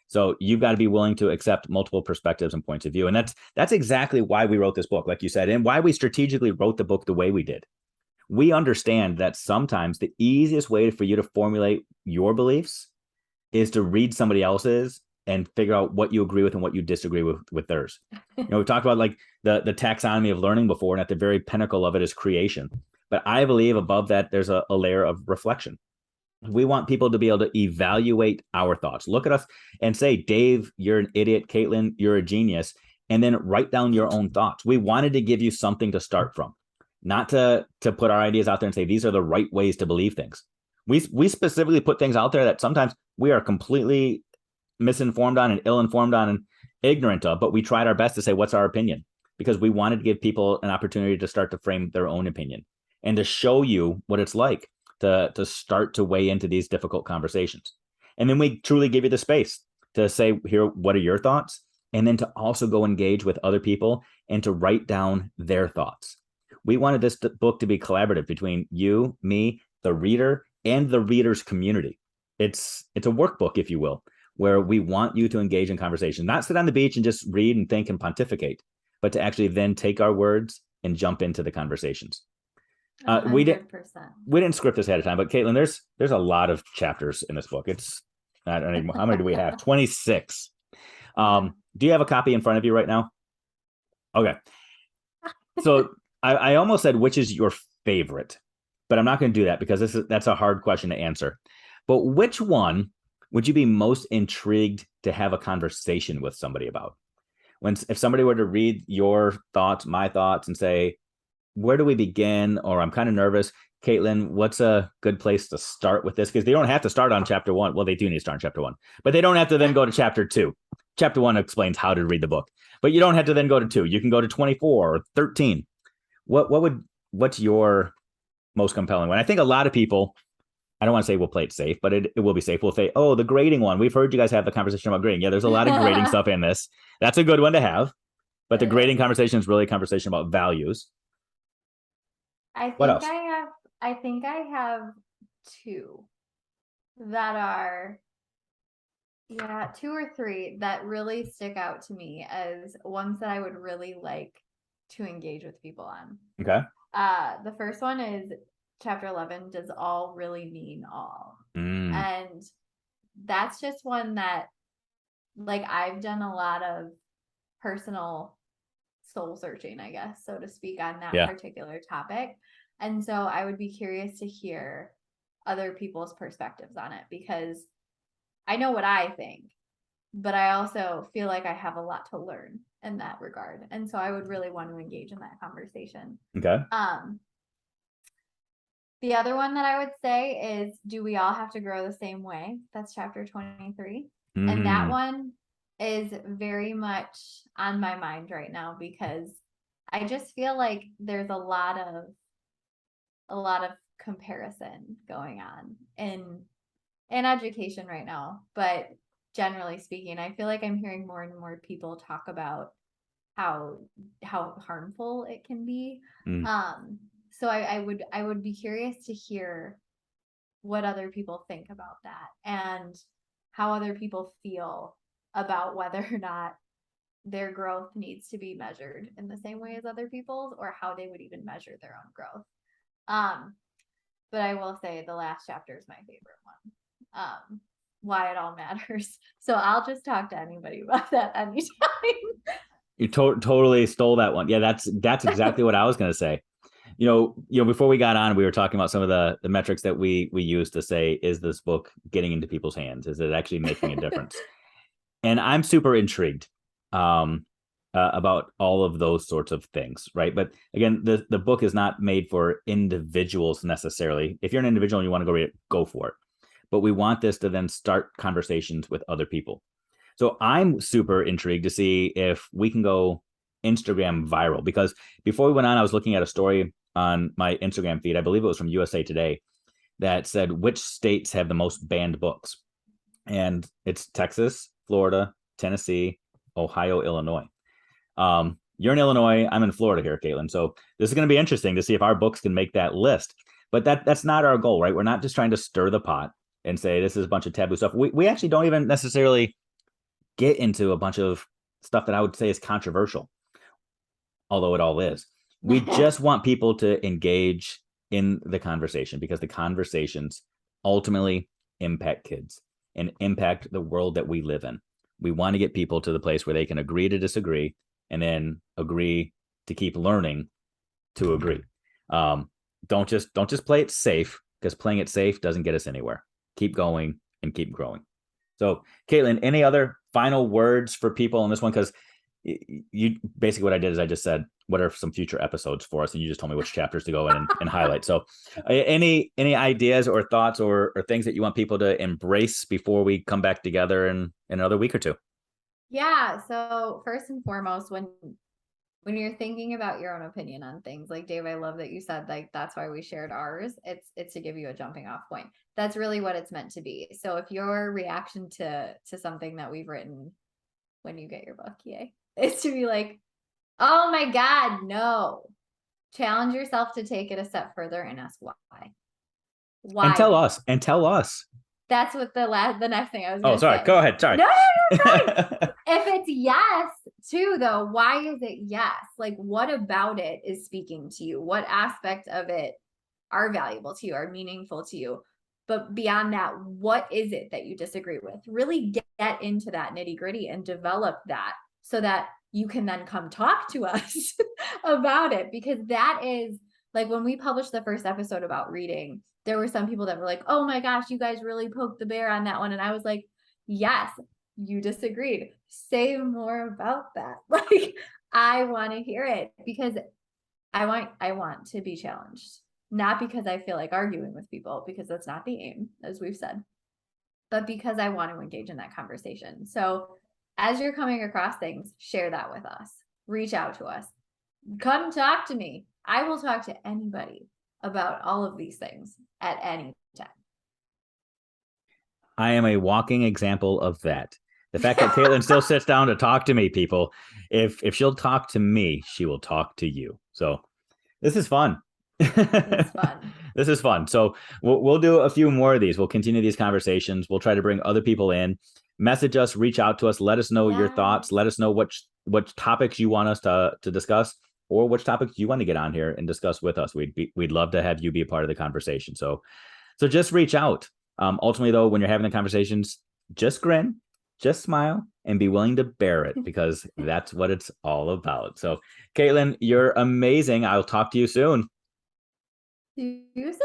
So you've got to be willing to accept multiple perspectives and points of view. And that's exactly why we wrote this book, like you said, and why we strategically wrote the book the way we did. We understand that sometimes the easiest way for you to formulate your beliefs is to read somebody else's and figure out what you agree with and what you disagree with theirs. We talked about like the taxonomy of learning before, and at the very pinnacle of it is creation. But I believe above that, there's a layer of reflection. We want people to be able to evaluate our thoughts. Look at us and say, Dave, you're an idiot. Katelynn, you're a genius. And then write down your own thoughts. We wanted to give you something to start from, not to put our ideas out there and say, these are the right ways to believe things. We specifically put things out there that sometimes we are completely misinformed on and ill-informed on and ignorant of, but we tried our best to say, what's our opinion? Because we wanted to give people an opportunity to start to frame their own opinion and to show you what it's like. to start to weigh into these difficult conversations. And then we truly give you the space to say, here, what are your thoughts? And then to also go engage with other people and to write down their thoughts. We wanted this book to be collaborative between you, me, the reader, and the reader's community. It's a workbook, if you will, where we want you to engage in conversation, not sit on the beach and just read and think and pontificate, but to actually then take our words and jump into the conversations. 100%. We didn't script this ahead of time, but Katelynn, there's a lot of chapters in this book. It's, I don't even, how many do we have? 26. Do you have a copy in front of you right now? Okay. So I almost said, which is your favorite, but I'm not going to do that because that's a hard question to answer. But which one would you be most intrigued to have a conversation with somebody about? If somebody were to read your thoughts, my thoughts, and say, where do we begin? Or I'm kind of nervous. Katelynn, what's a good place to start with this? Because they don't have to start on chapter 1. Well, they do need to start on chapter 1, but they don't have to then go to chapter 2. Chapter 1 explains how to read the book, but you don't have to then go to 2. You can go to 24 or 13. What's your most compelling one? I think a lot of people, I don't want to say we'll play it safe, but it will be safe. We'll say, oh, the grading one. We've heard you guys have the conversation about grading. Yeah, there's a lot of grading stuff in this. That's a good one to have. But the grading conversation is really a conversation about values. What else? I think I have 2 that are, 2 or 3 that really stick out to me as ones that I would really like to engage with people on. Okay. The first one is chapter 11, does all really mean all? And that's just one that, like, I've done a lot of personal soul searching, I guess, so to speak, on that particular topic. And so I would be curious to hear other people's perspectives on it, because I know what I think, but I also feel like I have a lot to learn in that regard. And so I would really want to engage in that conversation. Okay. The other one that I would say is, do we all have to grow the same way? That's chapter 23. And that one is very much on my mind right now, because I just feel like there's a lot of comparison going on in education right now. But generally speaking, I feel like I'm hearing more and more people talk about how harmful it can be. So I would be curious to hear what other people think about that, and how other people feel about whether or not their growth needs to be measured in the same way as other people's, or how they would even measure their own growth. But I will say the last chapter is my favorite one. Why it all matters. So I'll just talk to anybody about that anytime. You totally stole that one. Yeah, that's exactly what I was going to say. Before we got on, we were talking about some of the metrics that we use to say, is this book getting into people's hands? Is it actually making a difference? And I'm super intrigued about all of those sorts of things, right? But again, the book is not made for individuals necessarily. If you're an individual and you want to go read it, go for it. But we want this to then start conversations with other people. So I'm super intrigued to see if we can go Instagram viral, because before we went on, I was looking at a story on my Instagram feed. I believe it was from USA Today, that said which states have the most banned books. And it's Texas, Florida, Tennessee, Ohio, Illinois. You're in Illinois. I'm in Florida here, Katelynn. So this is going to be interesting to see if our books can make that list. But that's not our goal, right? We're not just trying to stir the pot and say this is a bunch of taboo stuff. We actually don't even necessarily get into a bunch of stuff that I would say is controversial, although it all is. We just want people to engage in the conversation, because the conversations ultimately impact kids and impact the world that we live in. We want to get people to the place where they can agree to disagree, and then agree to keep learning to agree. Don't just play it safe, because playing it safe doesn't get us anywhere. Keep going and keep growing. So, Katelynn, any other final words for people on this one? Because you basically, what I did is I just said, what are some future episodes for us? And you just told me which chapters to go in and highlight. So any ideas or thoughts or things that you want people to embrace before we come back together in another week or two? Yeah. So first and foremost, when when you're thinking about your own opinion on things, like Dave, I love that you said like that's why we shared ours. It's to give you a jumping off point. That's really what it's meant to be. So if your reaction to something that we've written when you get your book, yay, is to be like, oh my God, no. Challenge yourself to take it a step further and ask why. Why? And tell us. That's what the next thing I was Oh, gonna sorry. say. Go ahead. Sorry. No, if it's yes too, though, why is it yes? Like, what about it is speaking to you? What aspect of it are valuable to you, are meaningful to you? But beyond that, what is it that you disagree with? Really get into that nitty gritty and develop that so that you can then come talk to us about it. Because that is like when we published the first episode about reading, there were some people that were like, oh my gosh, you guys really poked the bear on that one. And I was like, yes, you disagreed. Say more about that. Like, I want to hear it because I want to be challenged. Not because I feel like arguing with people, because that's not the aim, as we've said, but because I want to engage in that conversation. So as you're coming across things, share that with us. Reach out to us. Come talk to me. I will talk to anybody about all of these things at any time. I am a walking example of that. The fact that Katelynn still sits down to talk to me, people, if she'll talk to me, she will talk to you. So this is fun. It's fun. This is fun. So we'll do a few more of these. We'll continue these conversations. We'll try to bring other people in. Message us, reach out to us, let us know your thoughts. Let us know what topics you want us to discuss, or which topics you want to get on here and discuss with us. We'd love to have you be a part of the conversation. So just reach out. Ultimately, though, when you're having the conversations, just grin, just smile, and be willing to bear it, because that's what it's all about. So, Katelynn, you're amazing. I'll talk to you soon. See you soon.